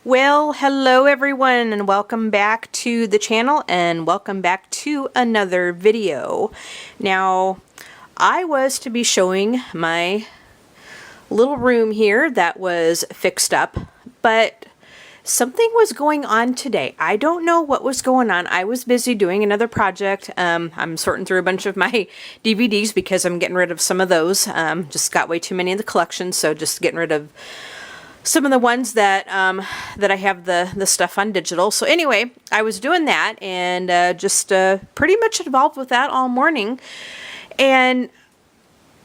Well, hello everyone and welcome back to the channel and welcome back to another video. Now, I was to be showing my little room here that was fixed up, but something was going on today. I don't know what was going on. I was busy doing another project. I'm sorting through a bunch of my DVDs because I'm getting rid of some of those. Just got way too many in the collection, so just getting rid of some of the ones that that I have the stuff on digital. So anyway, I was doing that and just pretty much involved with that all morning, and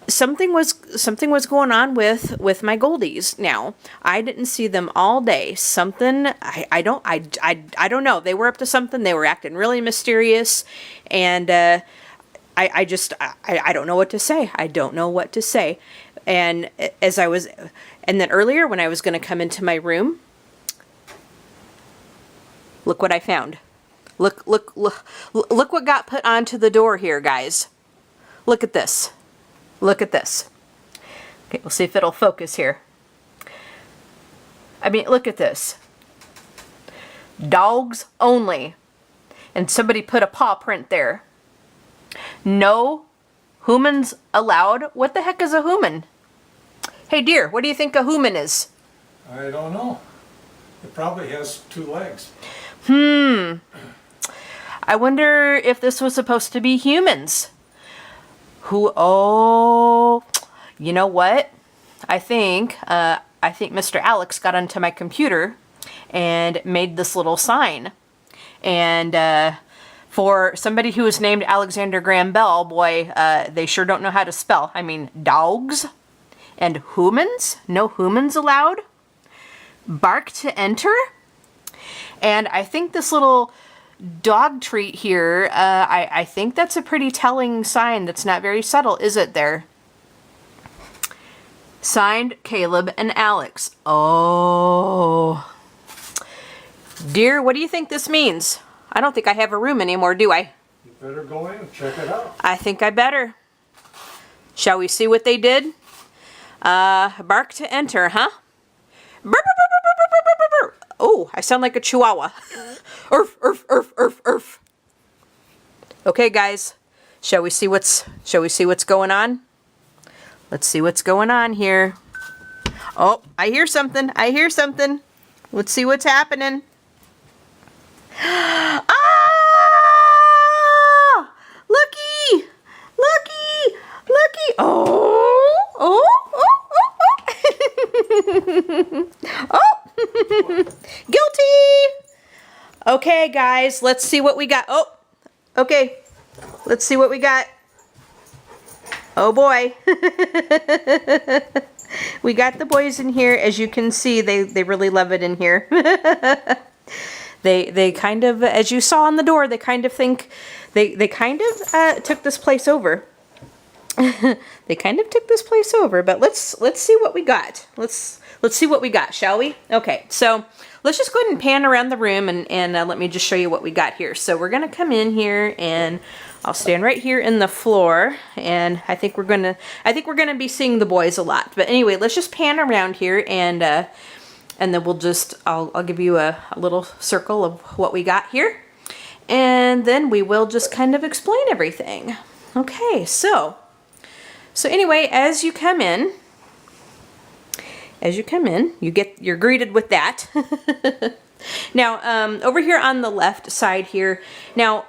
something was going on with my goldies. Now, I didn't see them all day. Something I don't know. They were up to something. They were acting really mysterious, and I don't know what to say. I don't know what to say. And and then earlier when I was going to come into my room, look what I found. Look what got put onto the door here, guys. Look at this. Look at this. Okay, we'll see if it'll focus here. I mean, look at this. Dogs only. And somebody put a paw print there. No humans allowed. What the heck is a human? Hey dear, what do you think a human is? I don't know. It probably has 2 legs. I wonder if this was supposed to be humans. Oh, you know what? I think Mr. Alex got onto my computer and made this little sign. And for somebody who is named Alexander Graham Bell, boy, they sure don't know how to spell. I mean, dogs and humans? No humans allowed? Bark to enter? And I think this little dog treat here, I think that's a pretty telling sign that's not very subtle, is it there? Signed, Caleb and Alex. Oh. Dear, what do you think this means? I don't think I have a room anymore, do I? You better go in and check it out. I think I better. Shall we see what they did? Bark to enter, huh? Burr, burr, burr, burr, burr, burr, burr, burr. Oh, I sound like a chihuahua. Urf, urf, urf, urf, urf. Okay, guys. Shall we see what's going on? Let's see what's going on here. Oh, I hear something. I hear something. Let's see what's happening. Ah! Looky! Looky! Looky! Oh! Oh! Oh! Oh! Oh! Oh! Guilty! Okay, guys, let's see what we got. Oh! Okay. Let's see what we got. Oh boy. We got the boys in here. As you can see, they really love it in here. They kind of, as you saw on the door, they kind of think, they kind of took this place over. They kind of took this place over, but let's see what we got. Let's see what we got, shall we? Okay, so let's just go ahead and pan around the room and let me just show you what we got here. So we're gonna come in here and I'll stand right here in the floor, and I think we're gonna be seeing the boys a lot. But anyway, let's just pan around here and then we'll just, I'll give you a little circle of what we got here. And then we will just kind of explain everything. Okay, so anyway, as you come in, you're greeted with that. Now, over here on the left side here, now,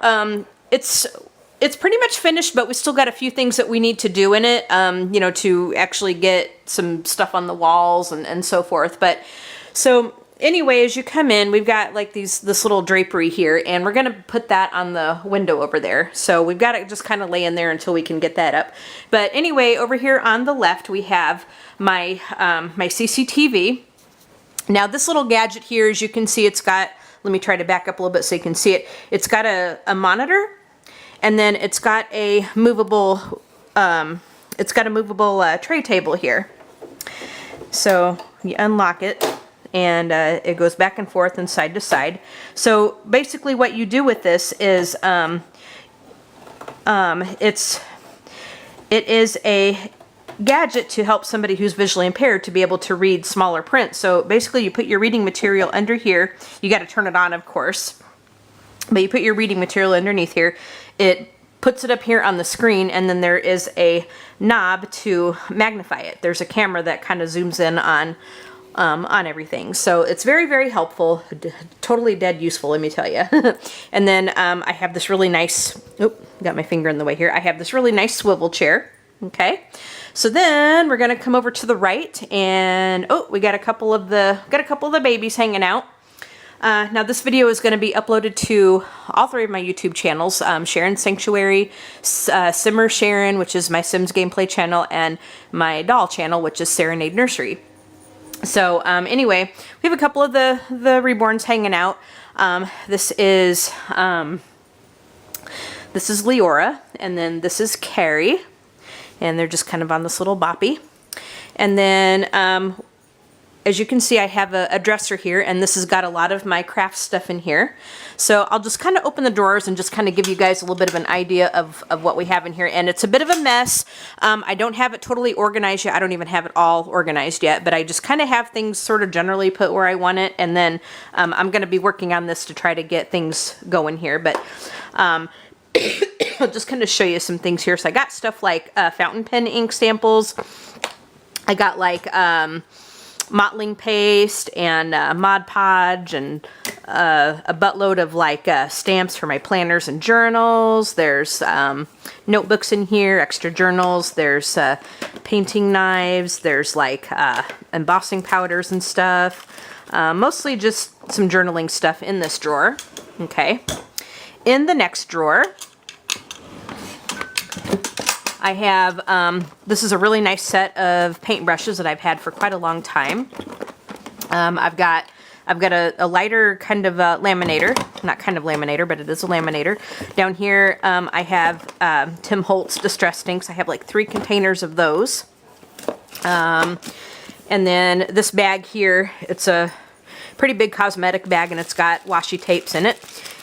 it's pretty much finished, but we still got a few things that we need to do in it, you know, to actually get some stuff on the walls and so forth. But so anyway, as you come in, we've got like this little drapery here, and we're gonna put that on the window over there. So we've got it just kind of lay in there until we can get that up. But anyway, over here on the left, we have my my CCTV. Now this little gadget here, as you can see, it's got, let me try to back up a little bit so you can see it. It's got a monitor, and then it's got a movable tray table here. So you unlock it, and it goes back and forth and side to side. So basically what you do with this is it is a gadget to help somebody who's visually impaired to be able to read smaller print. So basically you put your reading material under here. You got to turn it on, of course. But you put your reading material underneath here. It puts it up here on the screen, and then there is a knob to magnify it. There's a camera that kind of zooms in on everything. So it's very, very helpful. Totally dead useful, let me tell you. And then I have this really nice, got my finger in the way here. I have this really nice swivel chair. Okay. So then we're going to come over to the right, and we got a couple of the babies hanging out. Now this video is going to be uploaded to all 3 of my YouTube channels, Sharon Sanctuary, Simmer Sharon, which is my Sims gameplay channel, and my doll channel, which is Serenade Nursery. So anyway, we have a couple of the reborns hanging out. This is Leora, and then this is Carrie, and they're just kind of on this little boppy. And then as you can see, I have a dresser here, and this has got a lot of my craft stuff in here. So I'll just kind of open the drawers and just kind of give you guys a little bit of an idea of what we have in here. And it's a bit of a mess. I don't have it totally organized yet. I don't even have it all organized yet, but I just kind of have things sort of generally put where I want it. And then I'm going to be working on this to try to get things going here. But I'll just kind of show you some things here. So I got stuff like fountain pen ink samples. I got like mottling paste and Mod Podge and a buttload of like stamps for my planners and journals. There's notebooks in here, extra journals. There's painting knives. There's like embossing powders and stuff. Mostly just some journaling stuff in this drawer. Okay. In the next drawer, I have, this is a really nice set of paintbrushes that I've had for quite a long time. I've got a lighter kind of laminator, not kind of laminator, but it is a laminator. Down here, I have Tim Holtz Distress Inks. I have like 3 containers of those. And then this bag here, it's a pretty big cosmetic bag, and it's got washi tapes in it.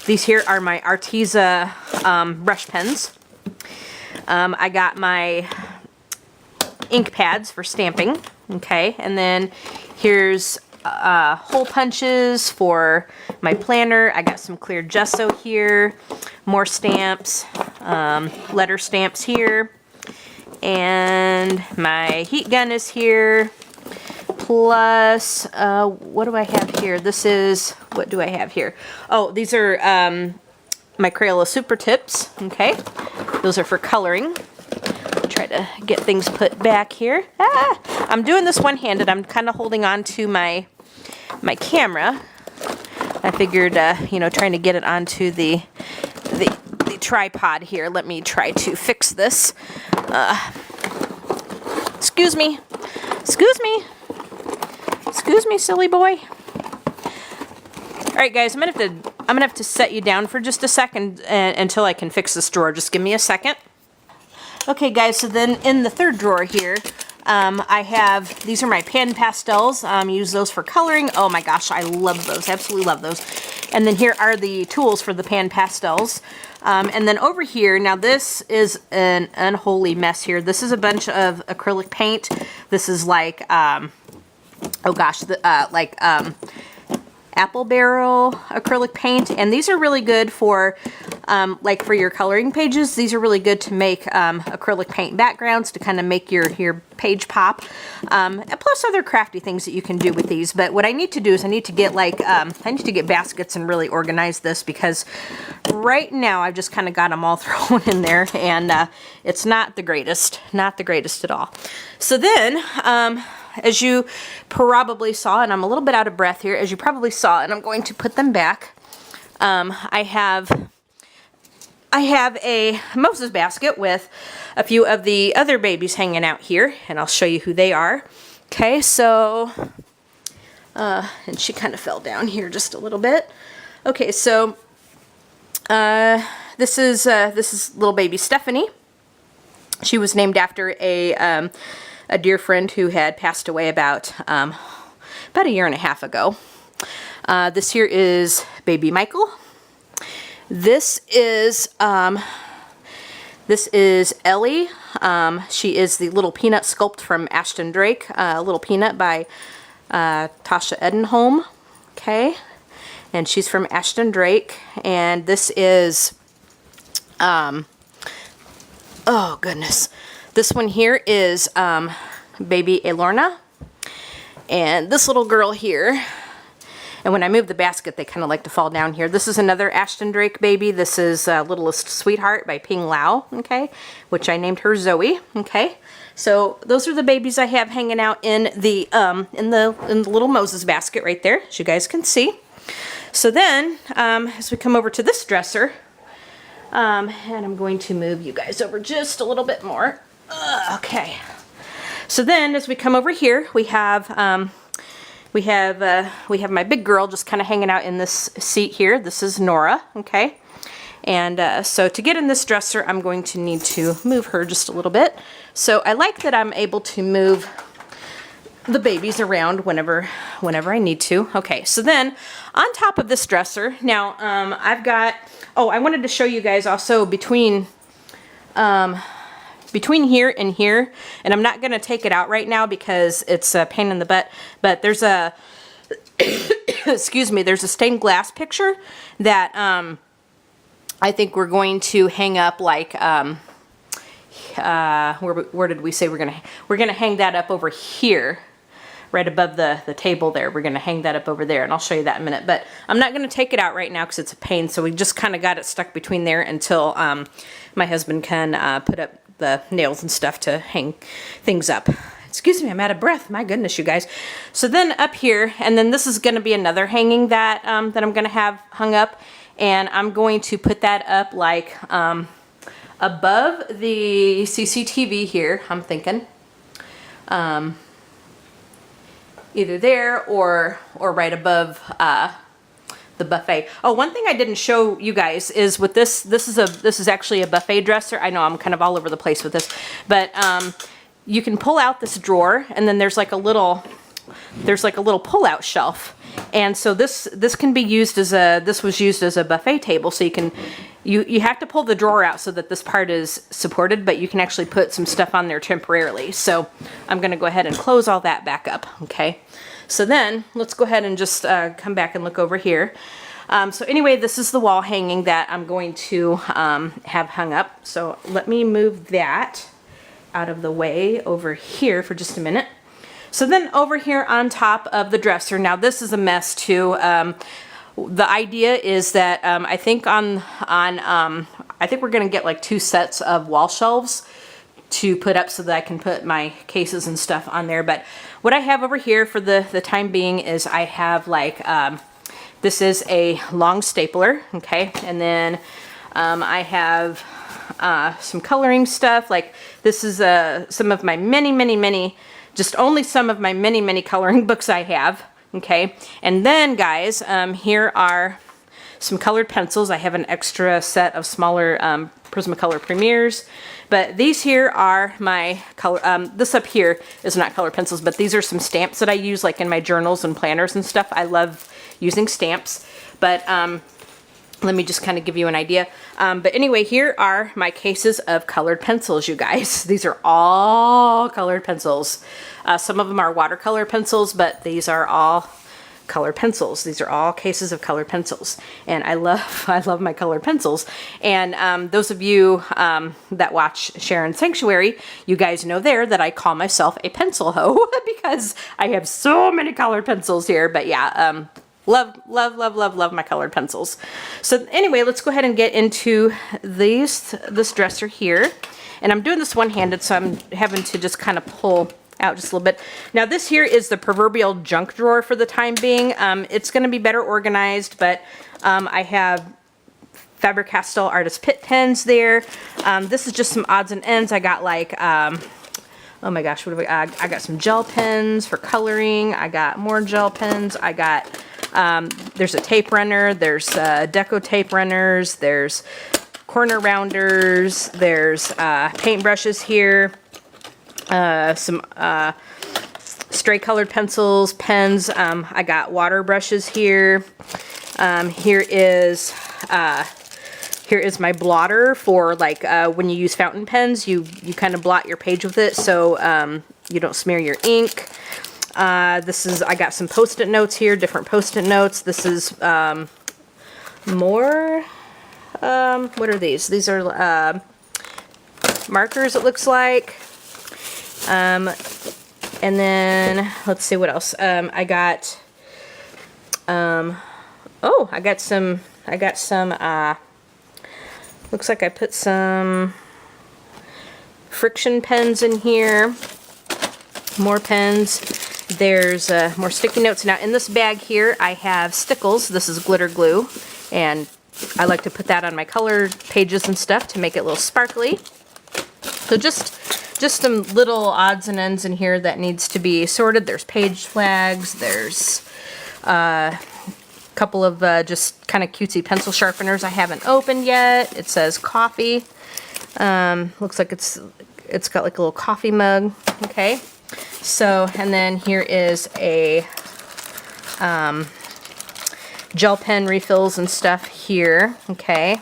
These here are my Arteza brush pens. I got my ink pads for stamping, okay, and then here's hole punches for my planner. I got some clear gesso here, more stamps, letter stamps here, and my heat gun is here, plus, what do I have here? What do I have here? Oh, these are my Crayola Super Tips, okay. Those are for coloring. Try to get things put back here. I'm doing this one-handed. I'm kind of holding on to my camera. I figured, trying to get it onto the tripod here. Let me try to fix this. Excuse me. Excuse me. Excuse me, silly boy. All right, guys. I'm gonna have to set you down for just a second until I can fix this drawer. Just give me a second. Okay, guys, so then in the third drawer here, I have, these are my pan pastels. Use those for coloring. Oh my gosh, I love those. Absolutely love those. And then here are the tools for the pan pastels. And then over here, now this is an unholy mess here. This is a bunch of acrylic paint. This is like, oh gosh, apple barrel acrylic paint, and these are really good for like for your coloring pages. These are really good to make acrylic paint backgrounds to kind of make your page pop, and plus other crafty things that you can do with these. But what I need to do is I need to get like I need to get baskets and really organize this, because right now I've just kind of got them all thrown in there, and it's not the greatest at all. So then as you probably saw, and I'm a little bit out of breath here, as you probably saw, and I'm going to put them back, I have a Moses basket with a few of the other babies hanging out here, and I'll show you who they are. Okay, so, and she kind of fell down here just a little bit. Okay, so, this is little baby Stephanie. She was named after a dear friend who had passed away about a year and a half ago. This here is baby Michael. This is Ellie. She is the Little Peanut sculpt from Ashton Drake, Little Peanut by Tasha Edenholm. Okay, and she's from Ashton Drake, and this is, oh goodness, this one here is Baby Elorna, and this little girl here. And when I move the basket, they kind of like to fall down here. This is another Ashton Drake baby. This is Littlest Sweetheart by Ping Lau, okay, which I named her Zoe, okay. So those are the babies I have hanging out in the little Moses basket right there, as you guys can see. So then, as we come over to this dresser, and I'm going to move you guys over just a little bit more. Okay. So then, as we come over here, we have my big girl just kind of hanging out in this seat here. This is Nora, okay? And so to get in this dresser, I'm going to need to move her just a little bit. So I like that I'm able to move the babies around whenever I need to. Okay, so then on top of this dresser, now I've got, oh, I wanted to show you guys also between here and here, and I'm not going to take it out right now because it's a pain in the butt, but there's a, excuse me, there's a stained glass picture that I think we're going to hang up like, where did we say we're going to hang that up over here, right above the table there. We're going to hang that up over there, and I'll show you that in a minute, but I'm not going to take it out right now because it's a pain, so we just kind of got it stuck between there until my husband can put up the nails and stuff to hang things up. Excuse me, I'm out of breath. My goodness, you guys. So then up here, and then this is going to be another hanging that that I'm going to have hung up, and I'm going to put that up like above the CCTV here. I'm thinking either there or right above the buffet. Oh, one thing I didn't show you guys is with this is actually a buffet dresser. I know I'm kind of all over the place with this, but you can pull out this drawer, and then there's like a little pull-out shelf, and so this can be used as this was used as a buffet table. So you have to pull the drawer out so that this part is supported, but you can actually put some stuff on there temporarily. So I'm going to go ahead and close all that back up. Okay. So then let's go ahead and just come back and look over here. So anyway, this is the wall hanging that I'm going to have hung up. So let me move that out of the way over here for just a minute. So then over here on top of the dresser, now this is a mess too. The idea is that I think I think we're gonna get like 2 sets of wall shelves to put up so that I can put my cases and stuff on there. But what I have over here for the time being is I have like, this is a long stapler, okay? And then I have some coloring stuff. Like this is some of my many, just only some of my many coloring books I have, okay? And then guys, here are some colored pencils. I have an extra set of smaller Prismacolor Premiers. But these here are my color, this up here is not color pencils, but these are some stamps that I use like in my journals and planners and stuff. I love using stamps, but let me just kind of give you an idea. But anyway, here are my cases of colored pencils, you guys. These are all colored pencils. Some of them are watercolor pencils, but these are all colored pencils. These are all cases of colored pencils, and I love my colored pencils. And those of you that watch Sharon Sanctuary, you guys know there that I call myself a pencil hoe because I have so many colored pencils here. But yeah, love my colored pencils. So anyway, let's go ahead and get into this dresser here, and I'm doing this one-handed, so I'm having to just kind of pull out just a little bit. Now this here is the proverbial junk drawer for the time being. It's going to be better organized, but I have Faber-Castell Artist Pitt pens there. This is just some odds and ends. I got like, oh my gosh, what do I got some gel pens for coloring. I got more gel pens. I got, there's a tape runner. There's deco tape runners. There's corner rounders. There's paintbrushes here. Some stray colored pencils, pens. I got water brushes here. Here is Here is my blotter for like when you use fountain pens, you kind of blot your page with it so you don't smear your ink. I got some Post-it notes here, different Post-it notes. This is more, what are these? These are markers, it looks like. And then, let's see what else. I got some, looks like I put some friction pens in here. More pens. There's more sticky notes. Now in this bag here I have stickles. This is glitter glue, and I like to put that on my color pages and stuff to make it a little sparkly. So just some little odds and ends in here that needs to be sorted. There's page flags. There's a couple of just kind of cutesy pencil sharpeners I haven't opened yet. It says coffee. Looks like it's got like a little coffee mug. Okay. So, and then here is a gel pen refills and stuff here. Okay.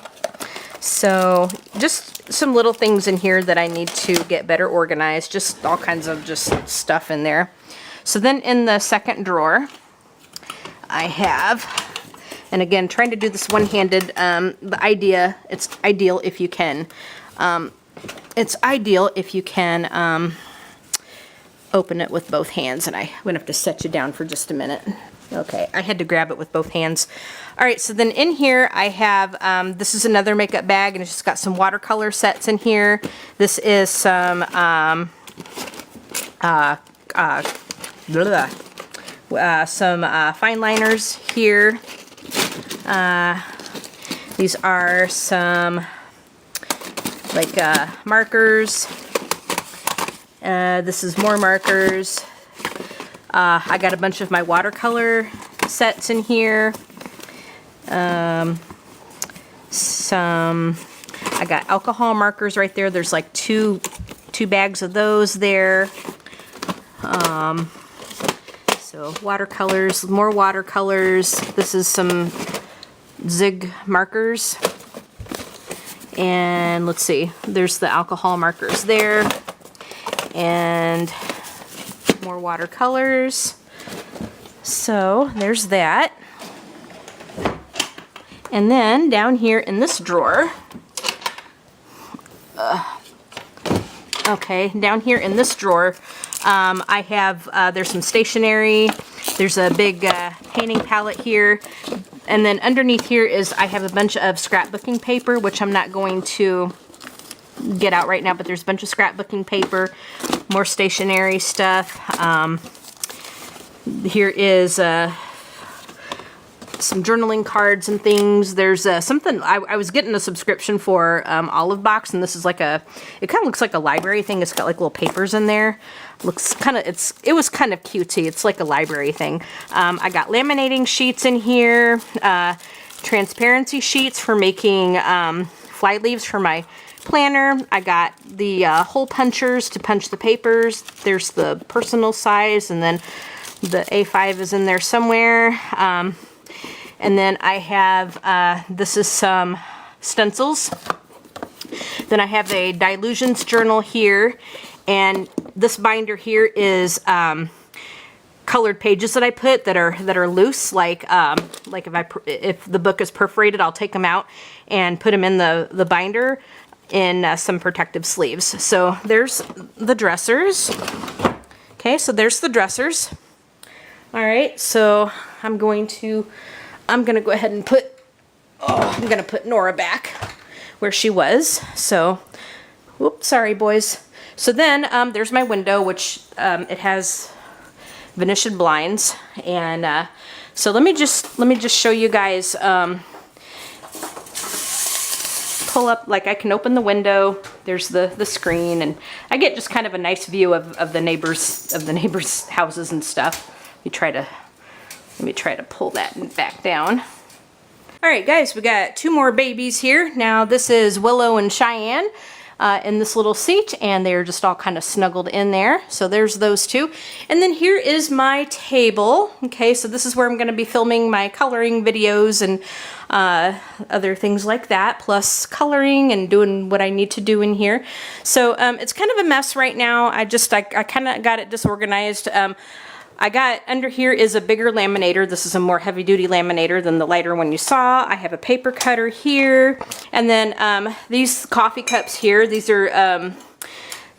So just some little things in here that I need to get better organized. Just all kinds of just stuff in there. So then in the second drawer, I have, and again, trying to do this one-handed, it's ideal if you can. It's ideal if you can open it with both hands, and I'm going to have to set you down for just a minute. Okay, I had to grab it with both hands. Alright, so then in here I have, this is another makeup bag, and it's just got some watercolor sets in here. This is some, fine liners here. These are some, like, markers. This is more markers. I got a bunch of my watercolor sets in here. I got alcohol markers right there. There's like two bags of those there. So watercolors, more watercolors. This is some zig markers. And let's see, there's the alcohol markers there. And more watercolors. So there's that. And then down here in this drawer, down here in this drawer, I have, there's some stationery. There's a big painting palette here. And then underneath here is, I have a bunch of scrapbooking paper, which I'm not going to get out right now, but there's a bunch of scrapbooking paper, more stationery stuff. Here is some journaling cards and things. There's something, I was getting a subscription for Olive Box, and this is like it kind of looks like a library thing. It's got like little papers in there. Looks kind of, it was kind of cutesy. It's like a library thing. I got laminating sheets in here, transparency sheets for making fly leaves for my planner. I got the hole punchers to punch the papers. There's the personal size, and then the A5 is in there somewhere. And then I have, this is some stencils. Then I have a Dilutions journal here, and this binder here is colored pages that I put that are loose. Like if the book is perforated, I'll take them out and put them in the binder in some protective sleeves. So there's the dressers. Okay, so there's the dressers. All right, so I'm gonna go ahead and put, I'm gonna put Nora back where she was. So, whoops, sorry boys. So then there's my window, which it has Venetian blinds, and so let me just show you guys. Pull up, like I can open the window. There's the screen, and I get just kind of a nice view of the neighbors' houses and stuff. Let me try to pull that back down. All right, guys, we got two more babies here. Now this is Willow and Cheyenne. in this little seat, and they're just all kind of snuggled in there. So there's those two. And then here is my table. Okay, so this is where I'm going to be filming my coloring videos and other things like that, plus coloring and doing what I need to do in here. So it's kind of a mess right now. I kind of got it disorganized. I got, under here is a bigger laminator. This is a more heavy duty laminator than the lighter one you saw. I have a paper cutter here. And then these coffee cups here, these are,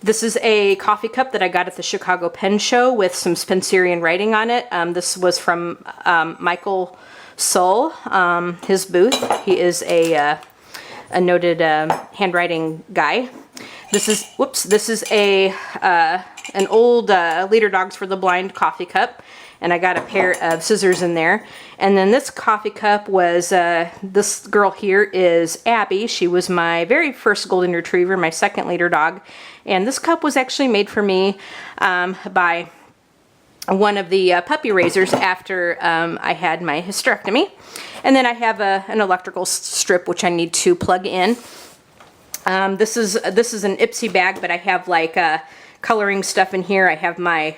this is a coffee cup that I got at the Chicago Pen Show with some Spencerian writing on it. This was from Michael Sull, his booth. He is a noted handwriting guy. This is, whoops, this is a an old Leader Dogs for the Blind coffee cup, and I got a pair of scissors in there. And then this coffee cup was, this girl here is Abby. She was my very first golden retriever, my second Leader Dog, and this cup was actually made for me by one of the puppy raisers after I had my hysterectomy. And then I have an electrical strip which I need to plug in. This is an Ipsy bag, but I have like coloring stuff in here. I have my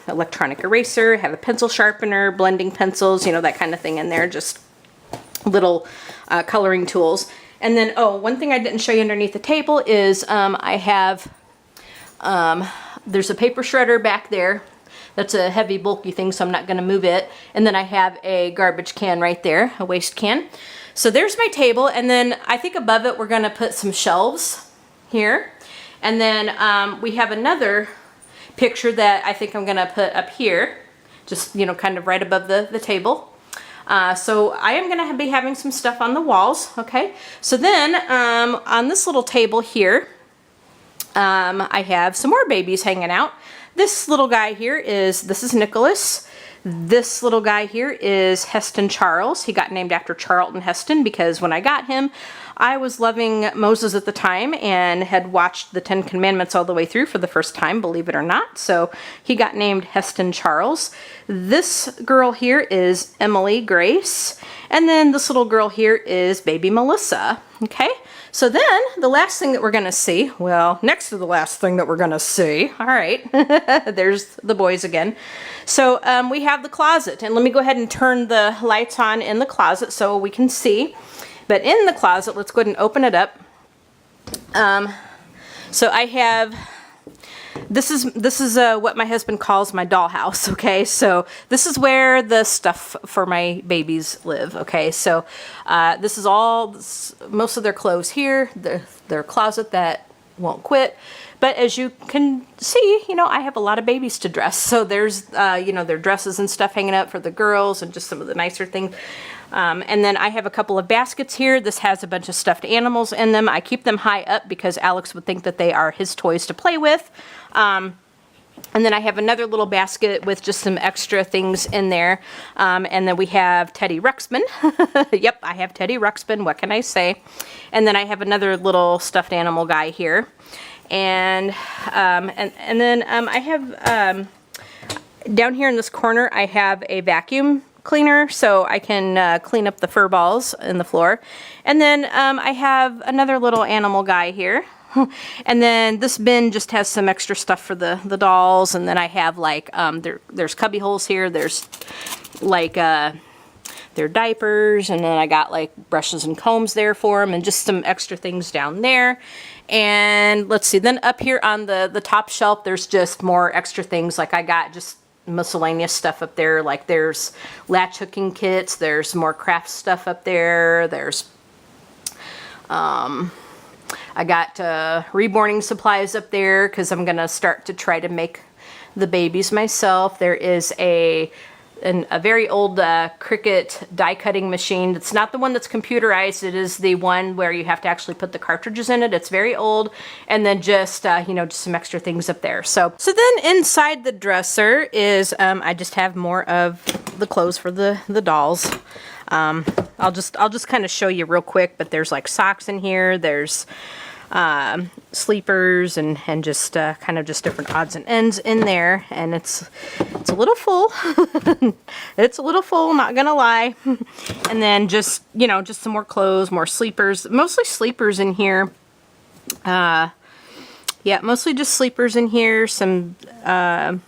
electronic eraser, I have a pencil sharpener, blending pencils, you know, that kind of thing in there, just little coloring tools. And then, oh, one thing I didn't show you underneath the table is I have, there's a paper shredder back there. That's a heavy, bulky thing, so I'm not going to move it. And then I have a garbage can right there, a waste can. So there's my table, and then I think above it we're going to put some shelves here. And then we have another picture that I think I'm going to put up here, just, you know, kind of right above the table. So I am going to be having some stuff on the walls, okay? So then on this little table here, I have some more babies hanging out. This little guy here this is Nicholas. This little guy here is Heston Charles. He got named after Charlton Heston because when I got him, I was loving Moses at the time and had watched the 10 Commandments all the way through for the first time, believe it or not. So he got named Heston Charles. This girl here is Emily Grace. And then this little girl here is baby Melissa. Okay, so then the last thing that we're going to see, well, next to the last thing that we're going to see, all right, there's the boys again. So we have the closet, and let me go ahead and turn the lights on in the closet so we can see. But in the closet, let's go ahead and open it up. So I have, this is what my husband calls my dollhouse, okay? So this is where the stuff for my babies live, okay? So this is all, most of their clothes here, their closet that won't quit. But as you can see, you know, I have a lot of babies to dress. So there's, you know, their dresses and stuff hanging up for the girls and just some of the nicer things. And then I have a couple of baskets here. This has a bunch of stuffed animals in them. I keep them high up because Alex would think that they are his toys to play with. And then I have another little basket with just some extra things in there. And then we have Teddy Ruxpin. Yep, I have Teddy Ruxpin. What can I say? And then I have another little stuffed animal guy here. And then I have, down here in this corner, I have a vacuum cleaner so I can clean up the fur balls in the floor. And then I have another little animal guy here. And then this bin just has some extra stuff for the dolls. And then I have like, there's cubby holes here. There's like, their diapers, and then I got like brushes and combs there for them, and just some extra things down there. And let's see, then up here on the top shelf, there's just more extra things. Like I got just miscellaneous stuff up there. Like there's latch hooking kits, there's more craft stuff up there. There's, I got reborning supplies up there because I'm gonna start to try to make the babies myself. There is a very old Cricut die cutting machine. It's not the one that's computerized. It is the one where you have to actually put the cartridges in it. It's very old. And then just, you know, just some extra things up there. So then inside the dresser is, I just have more of the clothes for the dolls. I'll just kind of show you real quick, but there's like socks in here. There's sleepers and just kind of just different odds and ends in there, and it's a little full. It's a little full, not gonna lie. And then just, you know, just some more clothes, more sleepers, mostly sleepers in here. Yeah, mostly just sleepers in here, some long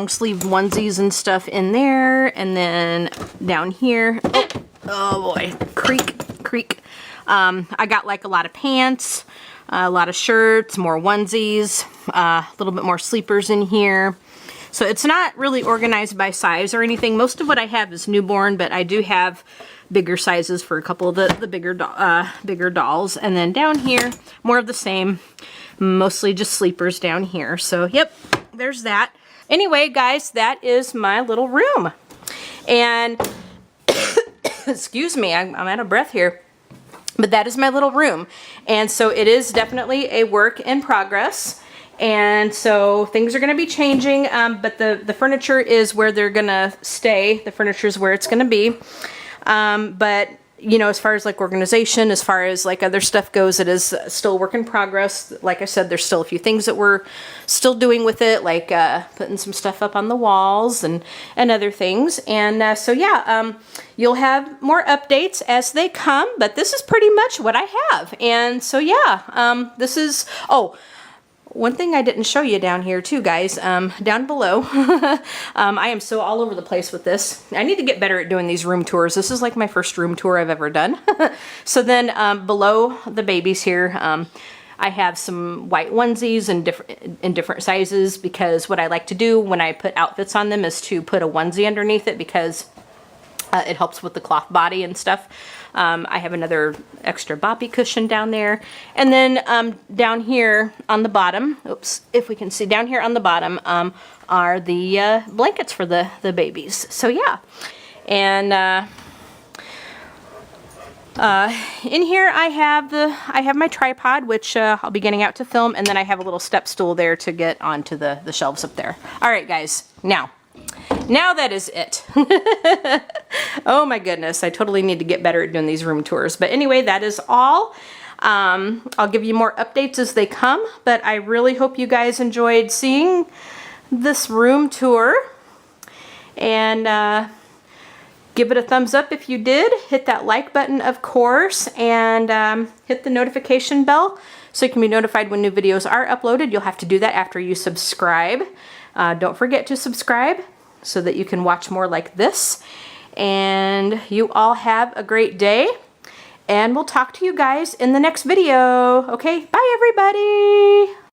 sleeve onesies and stuff in there, and then down here, oh boy, creak. I got like a lot of pants, a lot of shirts, more onesies, a little bit more sleepers in here. So it's not really organized by size or anything. Most of what I have is newborn, but I do have bigger sizes for a couple of the bigger dolls. And then down here, more of the same, mostly just sleepers down here. So yep, there's that. Anyway, guys, that is my little room. And excuse me, I'm out of breath here. But that is my little room. And so it is definitely a work in progress. And so things are going to be changing, but the furniture is where they're going to stay. The furniture is where it's going to be. But, you know, as far as like organization, as far as like other stuff goes, it is still a work in progress. Like I said, there's still a few things that we're still doing with it, like putting some stuff up on the walls and other things. And so, yeah, you'll have more updates as they come, but this is pretty much what I have. And so, yeah, this is, oh, one thing I didn't show you down here too, guys, down below, I am so all over the place with this. I need to get better at doing these room tours. This is like my first room tour I've ever done. So then below the babies here, I have some white onesies in different sizes, because what I like to do when I put outfits on them is to put a onesie underneath it, because it helps with the cloth body and stuff. I have another extra boppy cushion down there. And then down here on the bottom, oops, if we can see down here on the bottom, are the blankets for the babies. So yeah. And in here I have my tripod, which I'll be getting out to film, and then I have a little step stool there to get onto the shelves up there. All right, guys, now that is it. Oh my goodness, I totally need to get better at doing these room tours. But anyway, that is all. I'll give you more updates as they come, but I really hope you guys enjoyed seeing this room tour. And give it a thumbs up if you did. Hit that like button, of course, and hit the notification bell so you can be notified when new videos are uploaded. You'll have to do that after you subscribe. Don't forget to subscribe so that you can watch more like this. And you all have a great day, and we'll talk to you guys in the next video. Okay, bye everybody.